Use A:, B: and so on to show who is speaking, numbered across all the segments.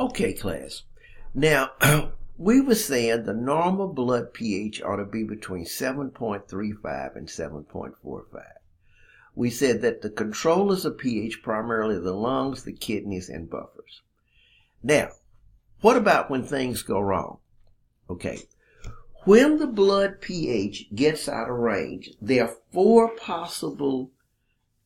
A: Okay, class. Now, we were saying the normal blood pH ought to be between 7.35 and 7.45. We said that the controllers of pH primarily the lungs, the kidneys, and buffers. Now, what about when things go wrong? Okay. When the blood pH gets out of range, there are four possible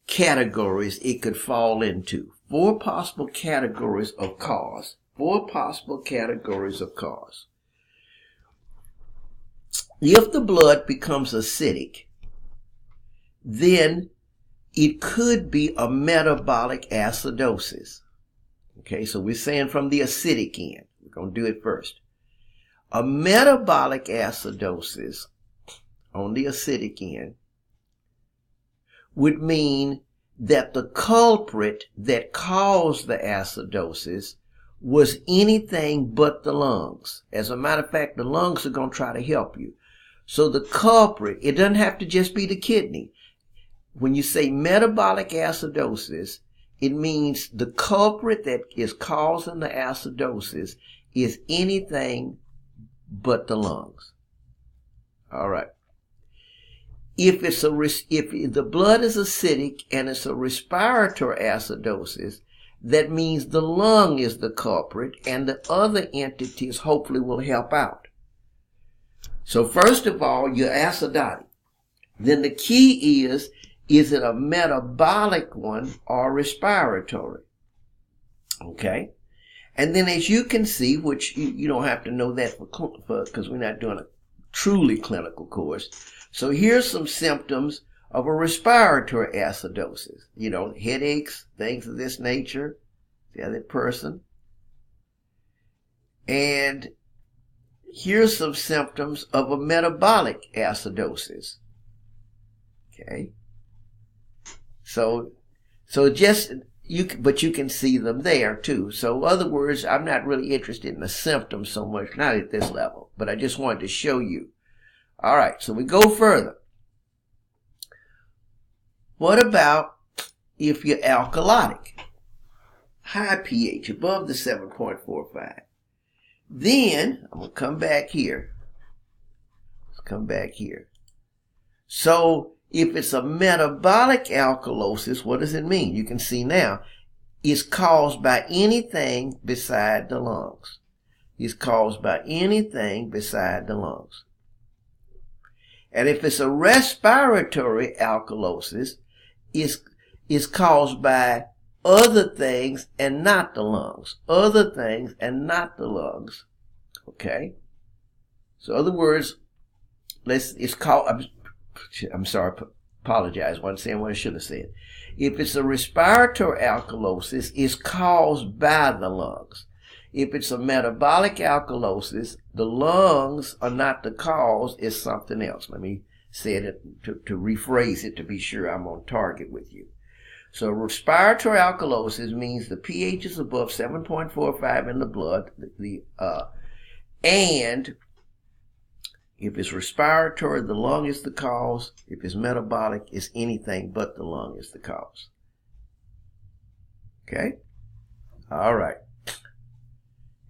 A: categories it could fall into. Four possible categories of cause. Four possible categories of cause. If the blood becomes acidic, then it could be a metabolic acidosis. Okay, so we're saying from the acidic end. We're going to do it first. A metabolic acidosis on the acidic end would mean that the culprit that caused the acidosis was anything but the lungs. As a matter of fact, the lungs are going to try to help you. So the culprit, it doesn't have to just be the kidney. When you say metabolic acidosis, it means the culprit that is causing the acidosis is anything but the lungs. All right. If the blood is acidic and it's a respiratory acidosis, that means the lung is the culprit and the other entities hopefully will help out. So first of all, you're acidotic. Then the key is it a metabolic one or respiratory? Okay. And then as you can see, which you don't have to know that because we're not doing a truly clinical course. So here's some symptoms of a respiratory acidosis. Headaches, things of this nature, the other person. And here's some symptoms of a metabolic acidosis. Okay. So just, but you can see them there too. So in other words, I'm not really interested in the symptoms so much, not at this level, but I just wanted to show you. All right, so we go further. What about if you're alkalotic? High pH, above the 7.45. Then, I'm going to come back here. Let's come back here. So, if it's a metabolic alkalosis, what does it mean? You can see now, it's caused by anything beside the lungs. It's caused by anything beside the lungs. And if it's a respiratory alkalosis, it's caused by other things and not the lungs. Other things and not the lungs. Okay? So in other words, I'm sorry, apologize. I'm saying what I should have said. If it's a respiratory alkalosis, it's caused by the lungs. If it's a metabolic alkalosis, the lungs are not the cause, it's something else. Let me say it to rephrase it to be sure I'm on target with you. So respiratory alkalosis means the pH is above 7.45 in the blood, and if it's respiratory, the lung is the cause. If it's metabolic, it's anything but the lung is the cause. Okay? All right.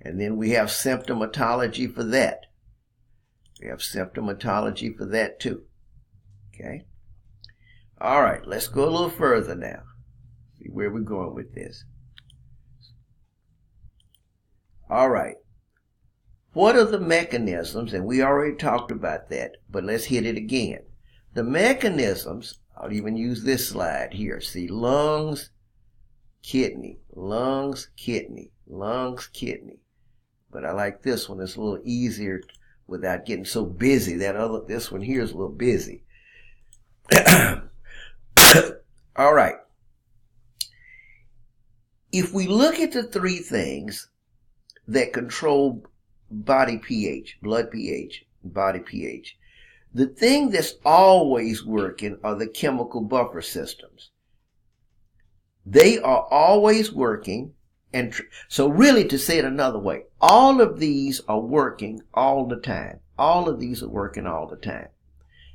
A: And then we have symptomatology for that. We have symptomatology for that too. Okay? All right, let's go a little further now. See where we're going with this. All right. What are the mechanisms? And we already talked about that, but let's hit it again. The mechanisms, I'll even use this slide here. See, lungs, kidney, lungs, kidney, lungs, kidney. But I like this one. It's a little easier without getting so busy. This one here is a little busy. All right. If we look at the three things that control body pH, blood pH, body pH, the thing that's always working are the chemical buffer systems. They are always working. And so really, to say it another way, all of these are working all the time. All of these are working all the time.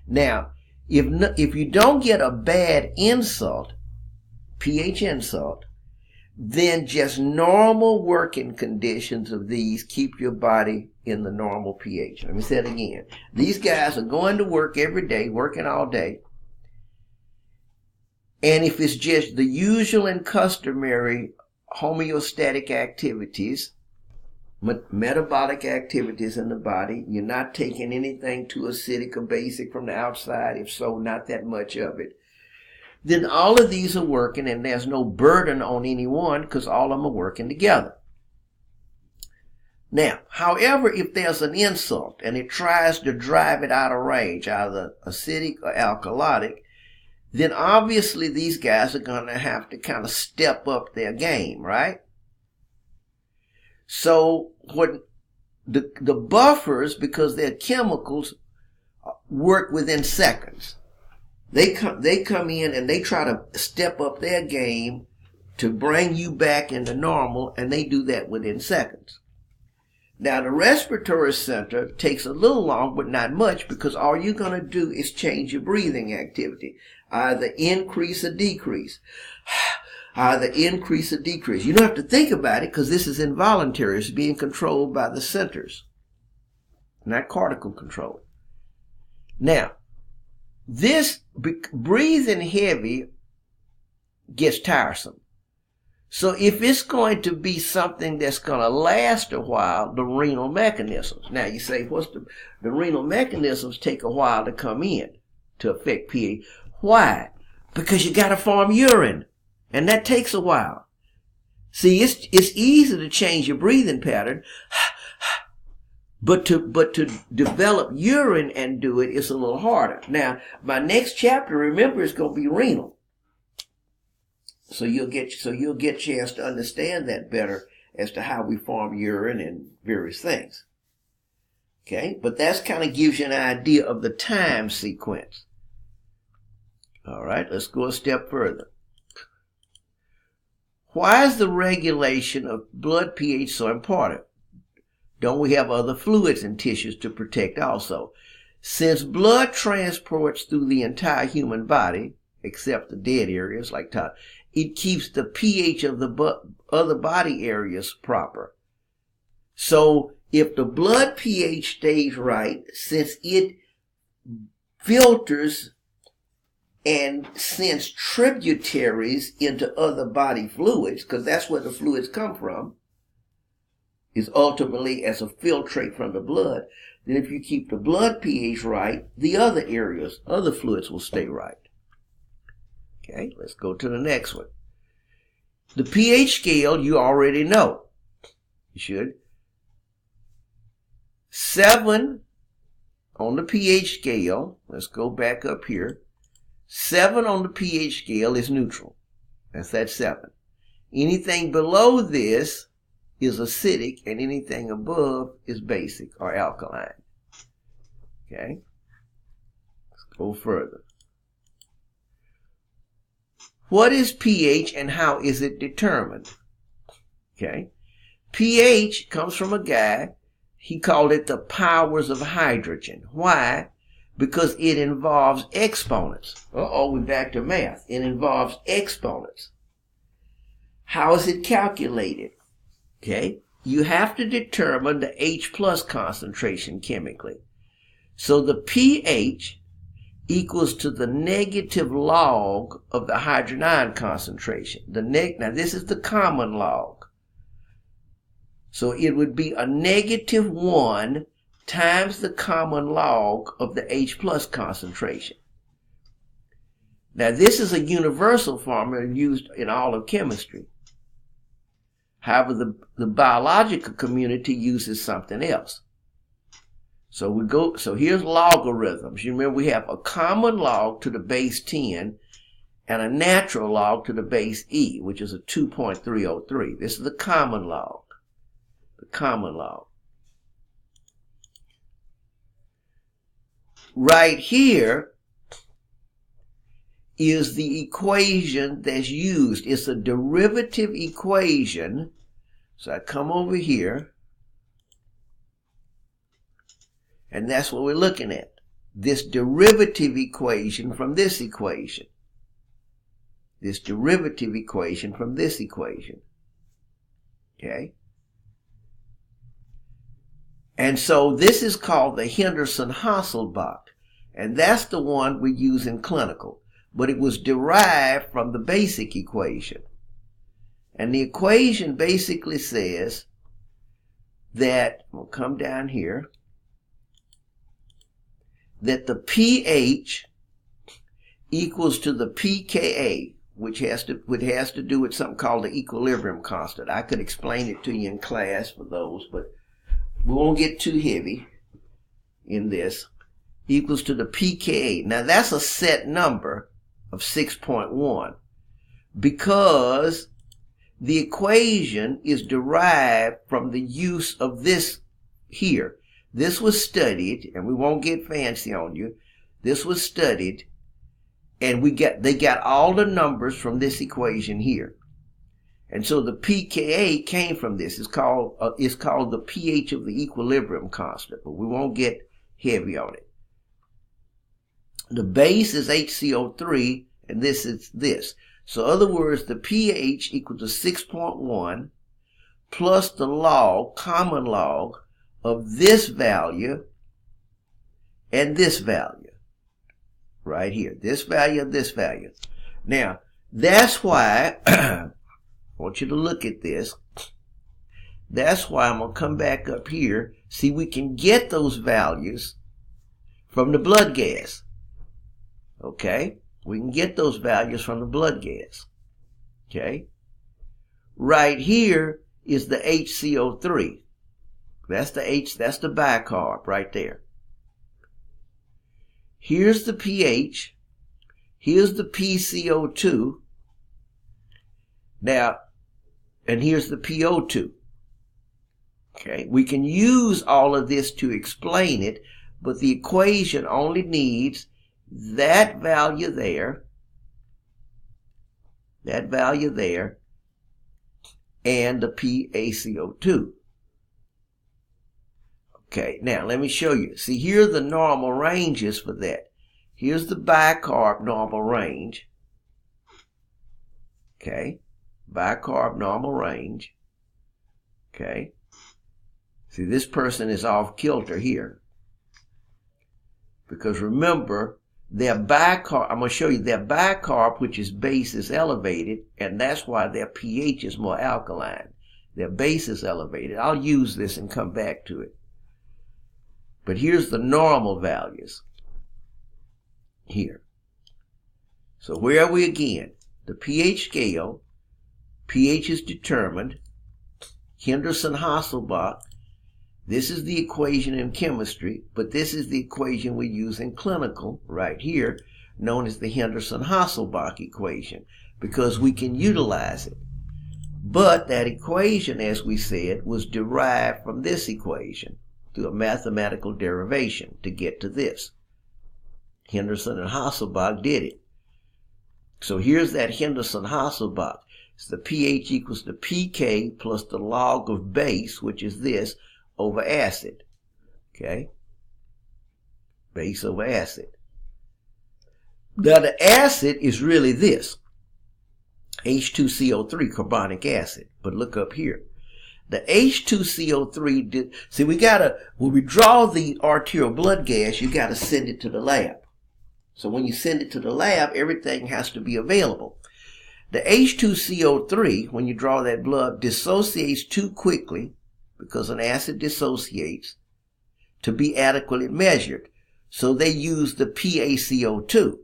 A: Now, if you don't get a bad insult, pH insult, then just normal working conditions of these keep your body in the normal pH. Let me say it again. These guys are going to work every day, working all day. And if it's just the usual and customary homeostatic activities, metabolic activities in the body, you're not taking anything too acidic or basic from the outside, if so, not that much of it, then all of these are working and there's no burden on any one because all of them are working together. Now, however, if there's an insult and it tries to drive it out of range, either acidic or alkalotic, then obviously these guys are going to have to kind of step up their game, right? So what the buffers, because they're chemicals, work within seconds. They come in and they try to step up their game to bring you back into normal, and they do that within seconds. Now, the respiratory center takes a little long, but not much, because all you're going to do is change your breathing activity, either increase or decrease. Either increase or decrease. You don't have to think about it because this is involuntary. It's being controlled by the centers, not cortical control. Now, this breathing heavy gets tiresome. So if it's going to be something that's going to last a while, the renal mechanisms. Now you say, the renal mechanisms take a while to come in to affect pH. Why? Because you got to form urine, and that takes a while. See, it's easy to change your breathing pattern, but to develop urine and do it is a little harder. Now, my next chapter, remember, is going to be renal. So you'll get a chance to understand that better as to how we form urine and various things. Okay? But that kind of gives you an idea of the time sequence. All right, let's go a step further. Why is the regulation of blood pH so important? Don't we have other fluids and tissues to protect also? Since blood transports through the entire human body, except the dead areas like it keeps the pH of the other body areas proper. So if the blood pH stays right, since it filters and sends tributaries into other body fluids, because that's where the fluids come from, is ultimately as a filtrate from the blood, then if you keep the blood pH right, the other areas, other fluids will stay right. Okay, let's go to the next one. The pH scale, you already know. You should. 7 on the pH scale, let's go back up here. 7 on the pH scale is neutral. That's that 7. Anything below this is acidic, and anything above is basic or alkaline. Okay? Let's go further. What is pH and how is it determined? Okay? pH comes from a guy, he called it the powers of hydrogen. Why? Because it involves exponents. We're back to math. It involves exponents. How is it calculated? Okay? You have to determine the H plus concentration chemically. So the pH equals to the negative log of the hydrogen ion concentration. Now this is the common log. So it would be a -1 times the common log of the H plus concentration. Now this is a universal formula used in all of chemistry. However, the biological community uses something else. So here's logarithms. You remember we have a common log to the base 10 and a natural log to the base E, which is a 2.303. This is the common log. The common log. Right here is the equation that's used. It's a derivative equation. So I come over here, and that's what we're looking at. This derivative equation from this equation. This derivative equation from this equation. Okay. And so this is called the Henderson-Hasselbalch. And that's the one we use in clinical. But it was derived from the basic equation. And the equation basically says that, we'll come down here, that the pH equals to the pKa, which has to do with something called the equilibrium constant. I could explain it to you in class for those, but we won't get too heavy in this. Equals to the pKa. Now that's a set number of 6.1 because the equation is derived from the use of this here. This was studied, and we won't get fancy on you. This was studied, and they got all the numbers from this equation here. And so the pKa came from this. It's called the pH of the equilibrium constant, but we won't get heavy on it. The base is HCO3, and this is this. So in other words, the pH equals to 6.1 plus the log, common log, of this value and this value. Right here. This value and this value. Now, that's why I want you to look at this. That's why I'm going to come back up here. See, we can get those values from the blood gas. Okay? We can get those values from the blood gas. Okay? Right here is the HCO3. That's the bicarb right there. Here's the pH. Here's the PCO2. Now, and here's the PO2. Okay? We can use all of this to explain it, but the equation only needs that value there, and the PaCO2. Okay, now let me show you. See, here are the normal ranges for that. Here's the bicarb normal range. Okay, bicarb normal range. Okay, see, this person is off kilter here. Because remember, their bicarb, I'm going to show you their bicarb, which is base, is elevated, and that's why their pH is more alkaline. Their base is elevated. I'll use this and come back to it. But here's the normal values. Here. So where are we again? The pH scale. pH is determined. Henderson-Hasselbalch. This is the equation in chemistry, but this is the equation we use in clinical right here, known as the Henderson-Hasselbalch equation, because we can utilize it. But that equation, as we said, was derived from this equation through a mathematical derivation to get to this. Henderson and Hasselbalch did it. So here's that Henderson-Hasselbalch. It's the pH equals to pK plus the log of base, which is this, over acid. Okay? Base over acid. Now the acid is really this. H2CO3, carbonic acid. But look up here. The H2CO3, see, when we draw the arterial blood gas, you gotta send it to the lab. So when you send it to the lab, everything has to be available. The H2CO3, when you draw that blood, dissociates too quickly, because an acid dissociates, to be adequately measured. So they use the PaCO2.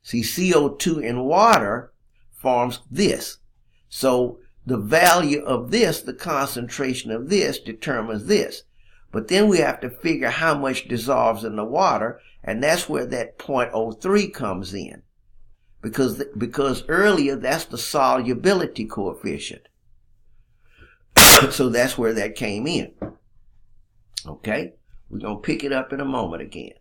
A: See, CO2 in water forms this. So the value of this, the concentration of this, determines this. But then we have to figure how much dissolves in the water, and that's where that 0.03 comes in. Because earlier, that's the solubility coefficient. So that's where that came in. Okay? We're going to pick it up in a moment again.